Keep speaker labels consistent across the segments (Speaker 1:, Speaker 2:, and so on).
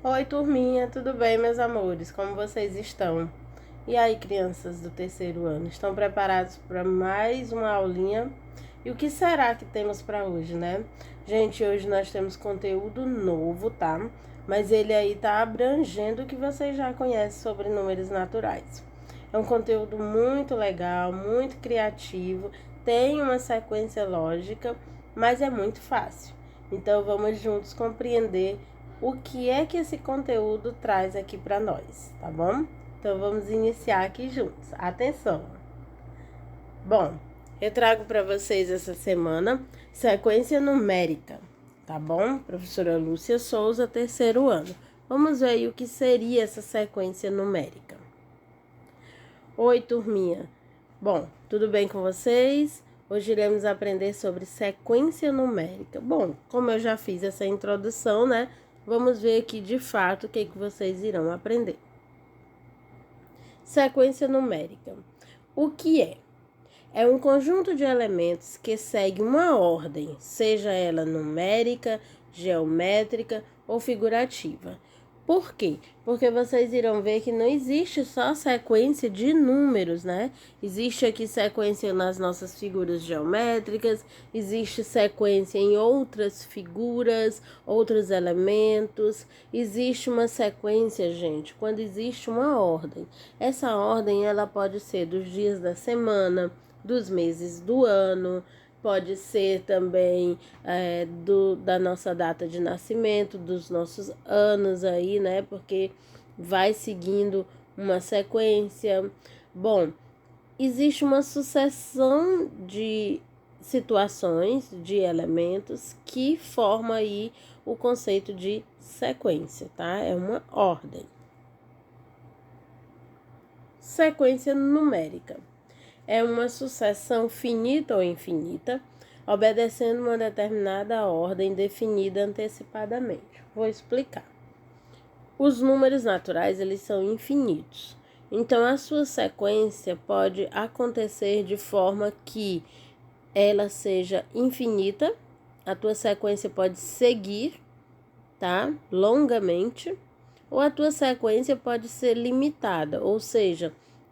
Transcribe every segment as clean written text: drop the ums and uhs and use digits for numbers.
Speaker 1: Oi, turminha, tudo bem, meus amores? Como vocês estão? E aí, crianças do terceiro ano, estão preparados para mais uma aulinha? E o que será que temos para hoje, né? Gente, hoje nós temos conteúdo novo, tá? Mas ele aí tá abrangendo o que vocês já conhecem sobre números naturais. É um conteúdo muito legal, muito criativo, tem uma sequência lógica, mas é muito fácil. Então vamos juntos compreender o que é que esse conteúdo traz aqui para nós, tá bom? Então vamos iniciar aqui juntos. Atenção! Bom, eu trago para vocês essa semana sequência numérica, tá bom? Professora Lúcia Souza, terceiro ano. Vamos ver aí o que seria essa sequência numérica. Oi, turminha. Bom, tudo bem com vocês? Hoje iremos aprender sobre sequência numérica. Bom, como eu já fiz essa introdução, né? Vamos ver aqui de fato o que vocês irão aprender. Sequência numérica. O que é? É um conjunto de elementos que segue uma ordem, seja ela numérica, geométrica ou figurativa. Por quê? Porque vocês irão ver que não existe só sequência de números, né? Existe aqui sequência nas nossas figuras geométricas, existe sequência em outras figuras, outros elementos. Existe uma sequência, gente, quando existe uma ordem. Essa ordem, ela pode ser dos dias da semana, dos meses do ano, pode ser também da nossa data de nascimento, dos nossos anos aí, né? Porque vai seguindo uma sequência. Bom, existe uma sucessão de situações, de elementos que forma aí o conceito de sequência, tá? É uma ordem. Sequência numérica. É uma sucessão finita ou infinita, obedecendo uma determinada ordem definida antecipadamente. Vou explicar. Os números naturais, eles são infinitos. Então, a sua sequência pode acontecer de forma que ela seja infinita, a tua sequência pode seguir, tá? Longamente, ou a tua sequência pode ser limitada, ou seja,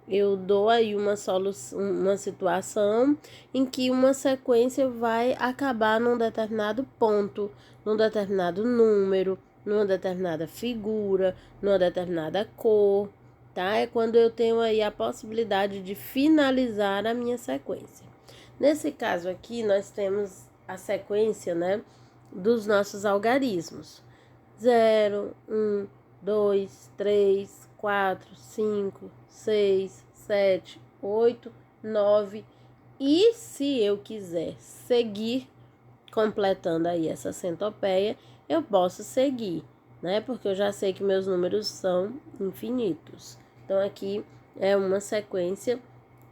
Speaker 1: eu dou aí uma situação em que uma sequência vai acabar num determinado ponto, num determinado número, numa determinada figura, numa determinada cor, tá? É quando eu tenho aí a possibilidade de finalizar a minha sequência. Nesse caso aqui, nós temos a sequência, né, dos nossos algarismos. 0, 1, 2, 3, 4, 5, 6, 7, 8, 9. E se eu quiser seguir completando aí essa centopeia, eu posso seguir, né? Porque eu já sei que meus números são infinitos. Então, aqui é uma sequência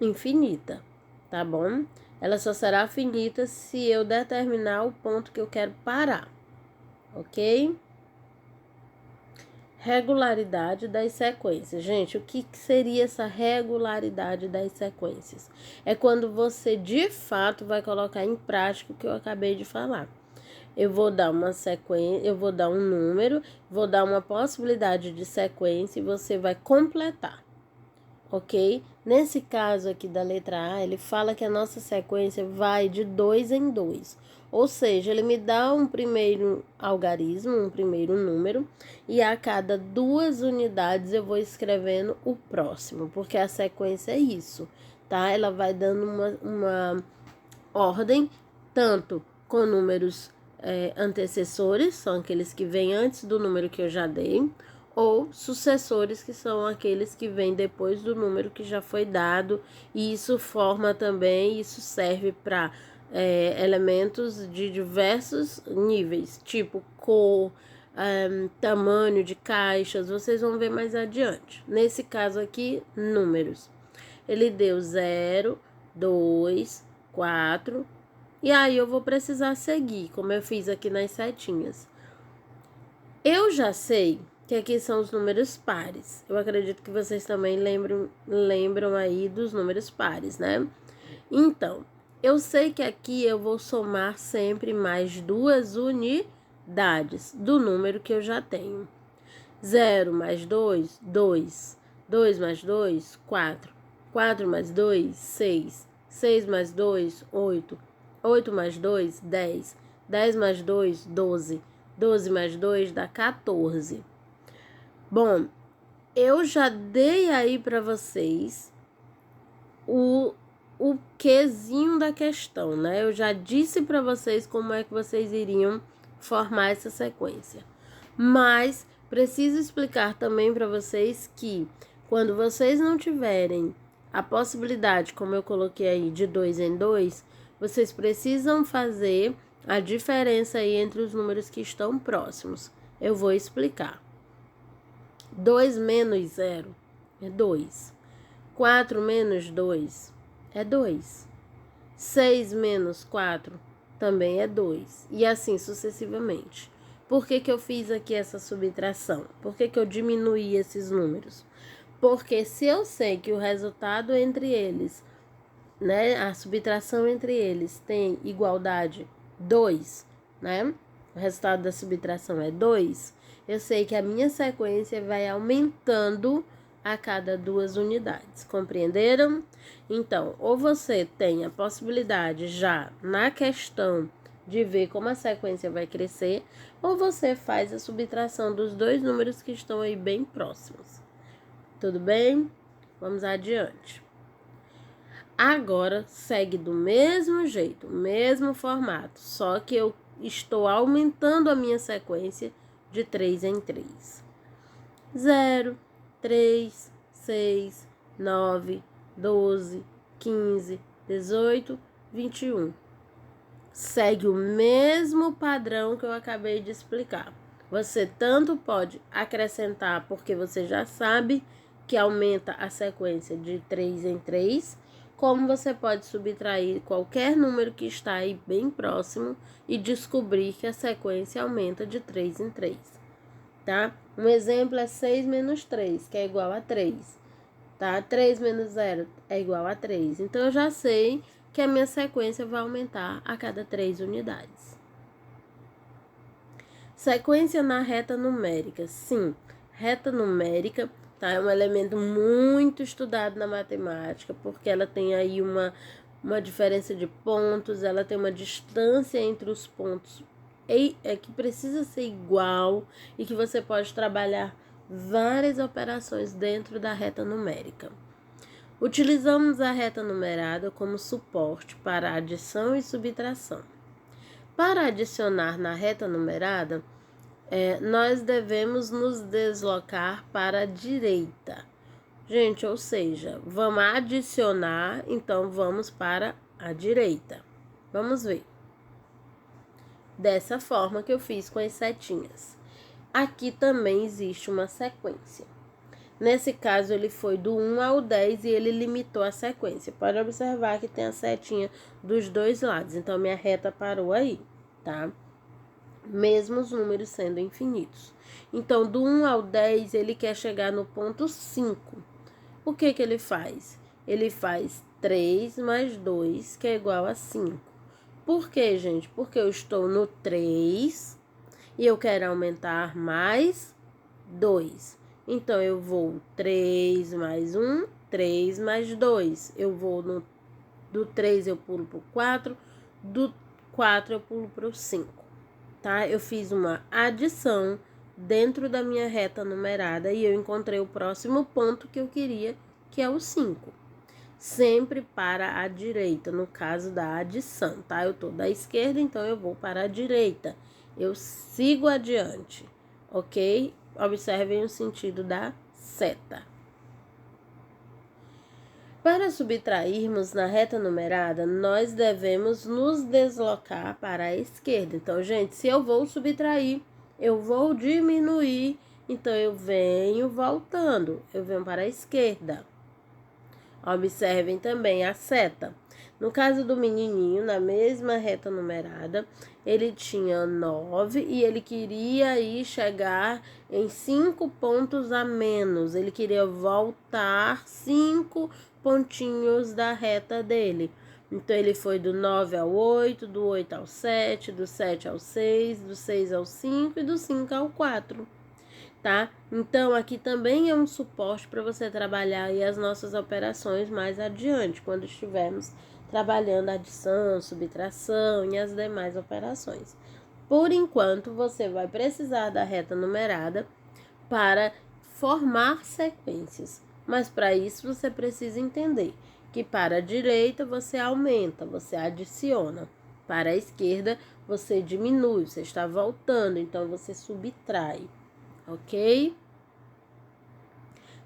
Speaker 1: infinita, tá bom? Ela só será finita se eu determinar o ponto que eu quero parar, ok? Regularidade das sequências. Gente, o que seria essa regularidade das sequências? É quando você de fato vai colocar em prática o que eu acabei de falar. Eu vou dar uma sequência, eu vou dar um número, vou dar uma possibilidade de sequência e você vai completar, ok? Nesse caso aqui da letra A, ele fala que a nossa sequência vai de 2 em 2. Ou seja, ele me dá um primeiro algarismo, um primeiro número, e a cada 2 unidades eu vou escrevendo o próximo, porque a sequência é isso, tá? Ela vai dando uma ordem, tanto com números antecessores, são aqueles que vêm antes do número que eu já dei, ou sucessores, que são aqueles que vêm depois do número que já foi dado, e isso forma também, isso serve para elementos de diversos níveis, tipo cor, tamanho de caixas, vocês vão ver mais adiante. Nesse caso aqui, números. Ele deu 0, 2, 4, e aí eu vou precisar seguir, como eu fiz aqui nas setinhas. Eu já sei que aqui são os números pares. Eu acredito que vocês também lembram aí dos números pares, né? Então, eu sei que aqui eu vou somar sempre mais 2 unidades do número que eu já tenho. 0 mais 2, 2. 2 mais 2, 4. 4 mais 2, 6. 6 mais 2, 8. 8 mais 2, 10. 10 mais 2, 12. 12 mais 2 dá 14. Bom, eu já dei aí para vocês o quezinho da questão, né? Eu já disse para vocês como é que vocês iriam formar essa sequência. Mas preciso explicar também para vocês que quando vocês não tiverem a possibilidade, como eu coloquei aí, de 2 em 2, vocês precisam fazer a diferença aí entre os números que estão próximos. Eu vou explicar. 2 menos 0 é 2. 4 menos 2 é 2. 6 menos 4 também é 2. E assim sucessivamente. Por que eu fiz aqui essa subtração? Por que eu diminuí esses números? Porque se eu sei que o resultado entre eles, né, a subtração entre eles tem igualdade 2, né? O resultado da subtração é 2. Eu sei que a minha sequência vai aumentando a cada 2 unidades. Compreenderam? Então, ou você tem a possibilidade já na questão de ver como a sequência vai crescer, ou você faz a subtração dos dois números que estão aí bem próximos. Tudo bem? Vamos adiante. Agora, segue do mesmo jeito, mesmo formato, só que eu estou aumentando a minha sequência de 3 em 3. 0, 3, 6, 9, 12, 15, 18, 21. Segue o mesmo padrão que eu acabei de explicar. Você tanto pode acrescentar, porque você já sabe que aumenta a sequência de 3 em 3, como você pode subtrair qualquer número que está aí bem próximo e descobrir que a sequência aumenta de 3 em 3, tá? Um exemplo é 6 menos 3, que é igual a 3, tá? 3 menos 0 é igual a 3. Então, eu já sei que a minha sequência vai aumentar a cada 3 unidades. Sequência na reta numérica. Sim, reta numérica, tá? É um elemento muito estudado na matemática, porque ela tem aí uma diferença de pontos, ela tem uma distância entre os pontos que precisa ser igual e que você pode trabalhar várias operações dentro da reta numérica. Utilizamos a reta numerada como suporte para adição e subtração. Para adicionar na reta numerada, nós devemos nos deslocar para a direita. Gente, ou seja, vamos adicionar, então vamos para a direita. Vamos ver. Dessa forma que eu fiz com as setinhas. Aqui também existe uma sequência. Nesse caso, ele foi do 1 ao 10 e ele limitou a sequência. Pode observar que tem a setinha dos dois lados. Então, minha reta parou aí, tá? Mesmo os números sendo infinitos. Então, do 1 ao 10, ele quer chegar no ponto 5. O que ele faz? Ele faz 3 mais 2, que é igual a 5. Por quê, gente? Porque eu estou no 3 e eu quero aumentar mais 2. Então, eu vou 3 mais 1, 3 mais 2. Eu vou do 3 eu pulo para o 4, do 4 eu pulo para o 5. Tá? Eu fiz uma adição dentro da minha reta numerada e eu encontrei o próximo ponto que eu queria, que é o 5. Sempre para a direita, no caso da adição, tá? Eu tô da esquerda, então eu vou para a direita. Eu sigo adiante, ok? Observem o sentido da seta. Para subtrairmos na reta numerada, nós devemos nos deslocar para a esquerda. Então, gente, se eu vou subtrair, eu vou diminuir, então eu venho voltando, eu venho para a esquerda. Observem também a seta. No caso do menininho, na mesma reta numerada, ele tinha 9 e ele queria aí chegar em 5 pontos a menos. Ele queria voltar 5 pontinhos da reta dele. Então, ele foi do 9 ao 8, do 8 ao 7, do 7 ao 6, do 6 ao 5 e do 5 ao 4. tá? Então, aqui também é um suporte para você trabalhar aí as nossas operações mais adiante, quando estivermos trabalhando adição, subtração e as demais operações. Por enquanto, você vai precisar da reta numerada para formar sequências, mas para isso você precisa entender que para a direita você aumenta, você adiciona, para a esquerda você diminui, você está voltando, então você subtrai, ok?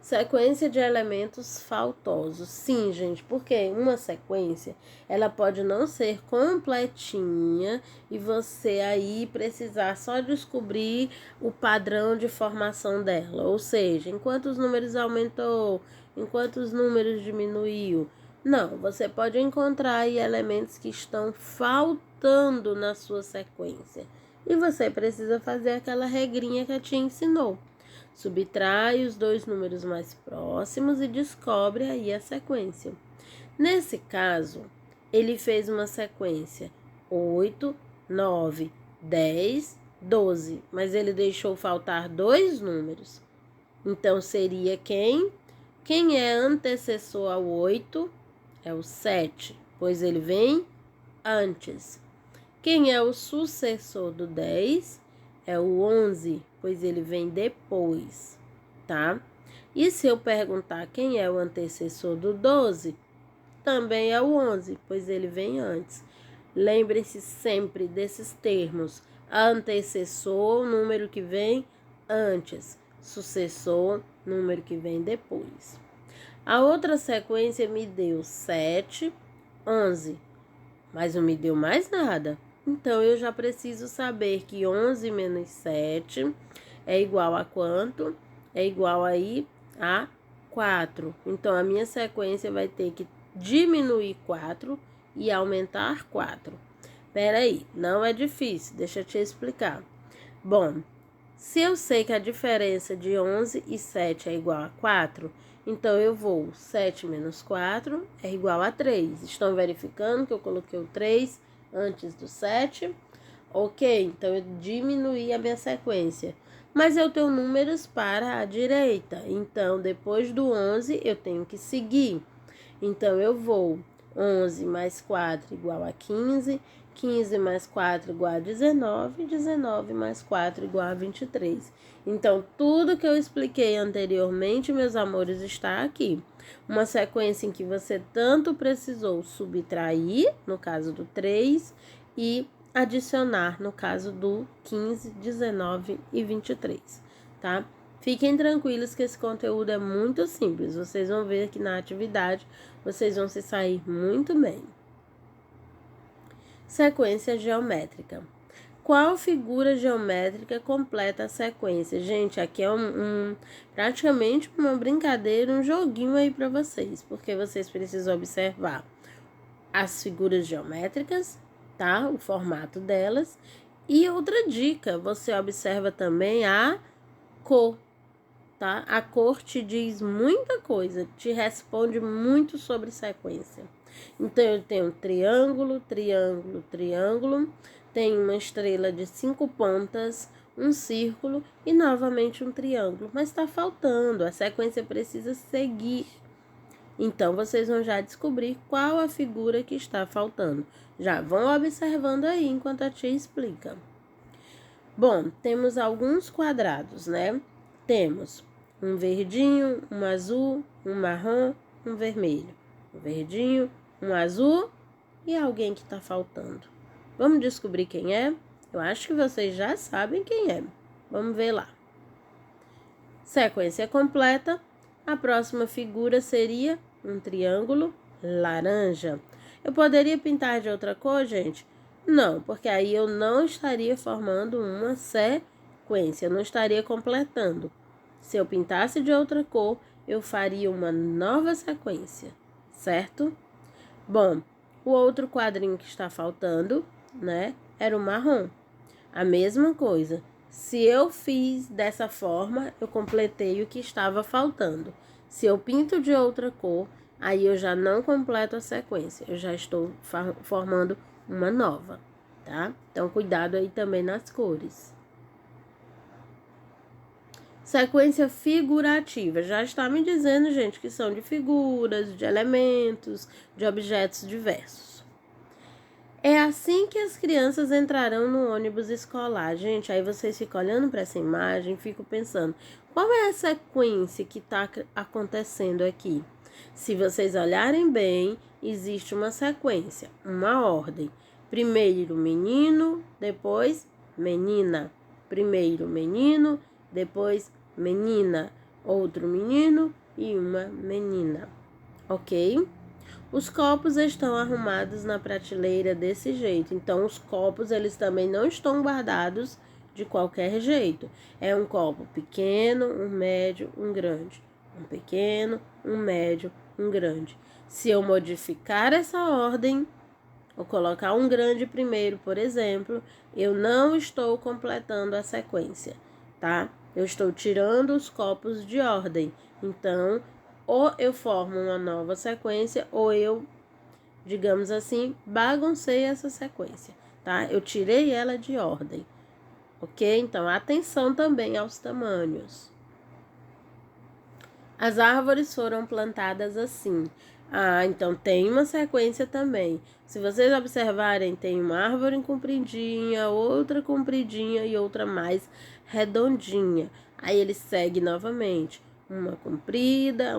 Speaker 1: Sequência de elementos faltosos. Sim, gente, porque uma sequência, ela pode não ser completinha e você aí precisar só descobrir o padrão de formação dela. Ou seja, enquanto os números aumentou, enquanto os números diminuiu. Não, você pode encontrar aí elementos que estão faltando na sua sequência. E você precisa fazer aquela regrinha que a tia ensinou. Subtrai os dois números mais próximos e descobre aí a sequência. Nesse caso, ele fez uma sequência 8, 9, 10, 12, mas ele deixou faltar dois números. Então, seria quem? Quem é antecessor ao 8 é o 7, pois ele vem antes. Quem é o sucessor do 10 é o 11, pois ele vem depois, tá? E se eu perguntar quem é o antecessor do 12, também é o 11, pois ele vem antes. Lembre-se sempre desses termos. Antecessor, número que vem antes. Sucessor, número que vem depois. A outra sequência me deu 7, 11, mas não me deu mais nada. Então, eu já preciso saber que 11 menos 7 é igual a quanto? É igual aí a 4. Então, a minha sequência vai ter que diminuir 4 e aumentar 4. Peraí, não é difícil, deixa eu te explicar. Bom, se eu sei que a diferença de 11 e 7 é igual a 4, então eu vou 7 menos 4 é igual a 3. Estão verificando que eu coloquei o 3 antes do 7? Ok, então eu diminuí a minha sequência. Mas eu tenho números para a direita, então depois do 11 eu tenho que seguir. Então eu vou 11 mais 4 igual a 15, 15 mais 4 igual a 19, 19 mais 4 igual a 23. Então, tudo que eu expliquei anteriormente, meus amores, está aqui. Uma sequência em que você tanto precisou subtrair, no caso do 3, e adicionar, no caso do 15, 19 e 23, tá? Fiquem tranquilos que esse conteúdo é muito simples. Vocês vão ver que na atividade vocês vão se sair muito bem. Sequência geométrica. Qual figura geométrica completa a sequência? Gente, aqui é praticamente uma brincadeira, um joguinho aí para vocês, porque vocês precisam observar as figuras geométricas, tá? O formato delas. E outra dica, você observa também a cor, tá? A cor te diz muita coisa, te responde muito sobre sequência. Então, eu tenho triângulo, triângulo, triângulo, tem uma estrela de 5 pontas, um círculo e novamente um triângulo. Mas está faltando, a sequência precisa seguir. Então, vocês vão já descobrir qual a figura que está faltando. Já vão observando aí enquanto a tia explica. Bom, temos alguns quadrados, né? Temos um verdinho, um azul, um marrom, um vermelho. Um verdinho, um azul e alguém que está faltando. Vamos descobrir quem é? Eu acho que vocês já sabem quem é. Vamos ver lá. Sequência completa. A próxima figura seria um triângulo laranja. Eu poderia pintar de outra cor, gente? Não, porque aí eu não estaria formando uma sequência, eu não estaria completando. Se eu pintasse de outra cor, eu faria uma nova sequência, certo? Bom, o outro quadrinho que está faltando, né, era o marrom. A mesma coisa. Se eu fiz dessa forma, eu completei o que estava faltando. Se eu pinto de outra cor, aí eu já não completo a sequência. Eu já estou formando uma nova, tá? Então, cuidado aí também nas cores. Sequência figurativa, já está me dizendo, gente, que são de figuras, de elementos, de objetos diversos. É assim que as crianças entrarão no ônibus escolar. Gente, aí vocês ficam olhando para essa imagem, ficam pensando, qual é a sequência que está acontecendo aqui? Se vocês olharem bem, existe uma sequência, uma ordem. Primeiro menino, depois menina. Primeiro menino, depois menina. Outro menino e uma menina. Ok? Os copos estão arrumados na prateleira desse jeito. Então, os copos, eles também não estão guardados de qualquer jeito. É um copo pequeno, um médio, um grande. Um pequeno, um médio, um grande. Se eu modificar essa ordem, ou colocar um grande primeiro, por exemplo, eu não estou completando a sequência, tá? Eu estou tirando os copos de ordem. Então, ou eu formo uma nova sequência, ou eu, digamos assim, baguncei essa sequência, tá? Eu tirei ela de ordem, ok? Então, atenção também aos tamanhos. As árvores foram plantadas assim. Ah, então tem uma sequência também. Se vocês observarem, tem uma árvore compridinha, outra compridinha e outra mais redondinha. Aí ele segue novamente. Uma comprida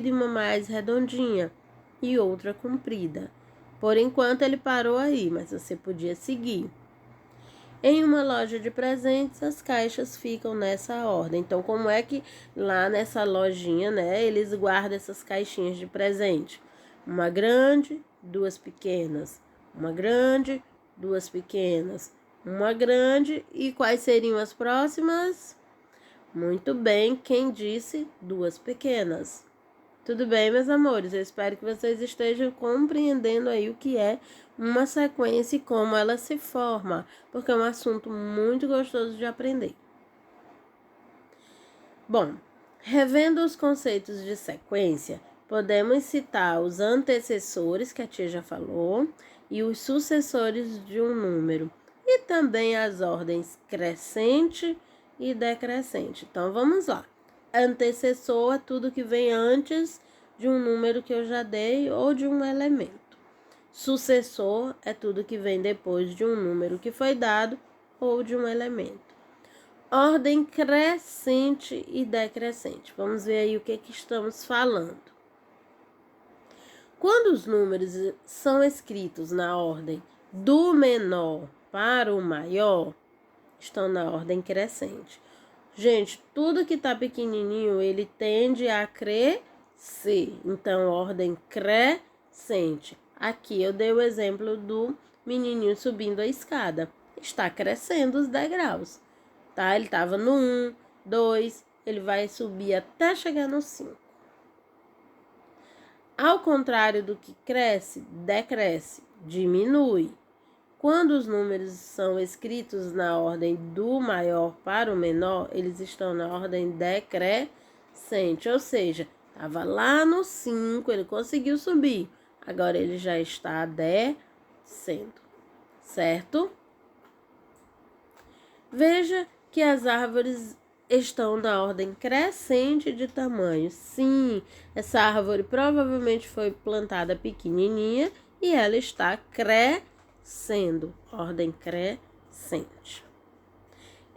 Speaker 1: e uma mais redondinha. E outra comprida. Por enquanto ele parou aí, mas você podia seguir. Em uma loja de presentes, as caixas ficam nessa ordem. Então, como é que lá nessa lojinha, né, eles guardam essas caixinhas de presente? Uma grande, duas pequenas. Uma grande, duas pequenas. Uma grande, e quais seriam as próximas? Muito bem, quem disse duas pequenas? Tudo bem, meus amores? Eu espero que vocês estejam compreendendo aí o que é uma sequência e como ela se forma, porque é um assunto muito gostoso de aprender. Bom, revendo os conceitos de sequência, podemos citar os antecessores, que a tia já falou, e os sucessores de um número, e também as ordens crescente e decrescente. Então, vamos lá. Antecessor é tudo que vem antes de um número que eu já dei ou de um elemento. Sucessor é tudo que vem depois de um número que foi dado ou de um elemento. Ordem crescente e decrescente. Vamos ver aí o que estamos falando. Quando os números são escritos na ordem do menor para o maior, estão na ordem crescente. Gente, tudo que tá pequenininho, ele tende a crescer. Então, ordem crescente. Aqui eu dei o exemplo do menininho subindo a escada. Está crescendo os degraus, tá? Ele estava no 1, 2, ele vai subir até chegar no 5. Ao contrário do que cresce, decresce, diminui. Quando os números são escritos na ordem do maior para o menor, eles estão na ordem decrescente, ou seja, estava lá no 5, ele conseguiu subir, agora ele já está descendo, certo? Veja que as árvores estão na ordem crescente de tamanho. Sim, essa árvore provavelmente foi plantada pequenininha e ela está crescendo, ordem crescente.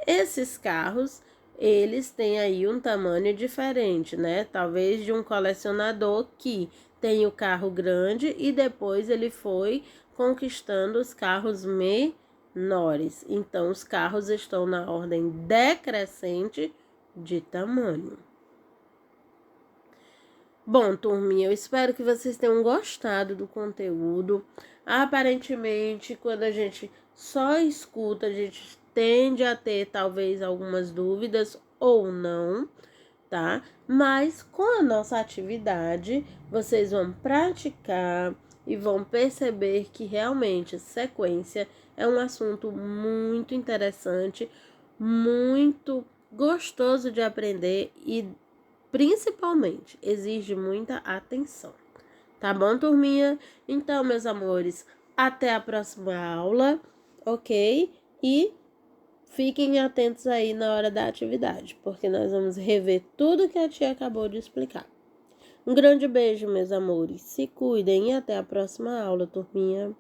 Speaker 1: Esses carros, eles têm aí um tamanho diferente, né? Talvez de um colecionador que tem o carro grande e depois ele foi conquistando os carros menores. Então, os carros estão na ordem decrescente de tamanho. Bom, turminha, eu espero que vocês tenham gostado do conteúdo. Aparentemente, quando a gente só escuta, a gente tende a ter talvez algumas dúvidas ou não, tá? Mas com a nossa atividade, vocês vão praticar e vão perceber que realmente sequência é um assunto muito interessante, muito gostoso de aprender e principalmente exige muita atenção. Tá bom, turminha? Então, meus amores, até a próxima aula, ok? E Fiquem atentos aí na hora da atividade, porque nós vamos rever tudo que a tia acabou de explicar. Um grande beijo, meus amores. Se cuidem e até a próxima aula, turminha.